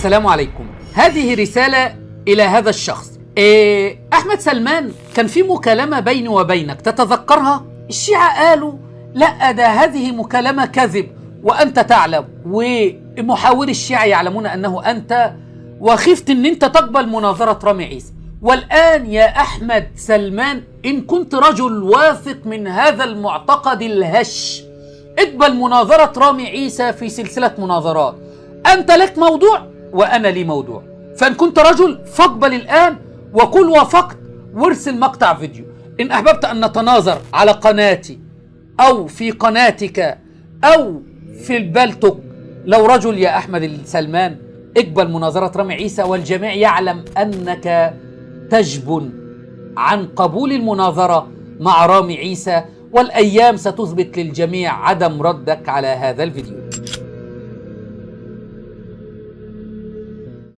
السلام عليكم. هذه رسالة إلى هذا الشخص. أحمد سلمان كان في مكالمة بيني وبينك تتذكرها؟ الشيعة قالوا لا، ده هذه مكالمة كذب وأنت تعلم، ومحاور الشيعة يعلمون أنه أنت، وخفت أن أنت تقبل مناظرة رامي عيسى. والآن يا أحمد سلمان، إن كنت رجل واثق من هذا المعتقد الهش، اقبل مناظرة رامي عيسى في سلسلة مناظرات. أنت لك موضوع وأنا لي موضوع، فإن كنت رجل فاقبل الآن وقل وافقت وارسل مقطع فيديو. إن أحببت أن نتناظر على قناتي أو في قناتك أو في البلتوك، لو رجل يا أحمد سلمان اقبل مناظرة رامي عيسى، والجميع يعلم أنك تجبن عن قبول المناظرة مع رامي عيسى، والأيام ستثبت للجميع عدم ردك على هذا الفيديو.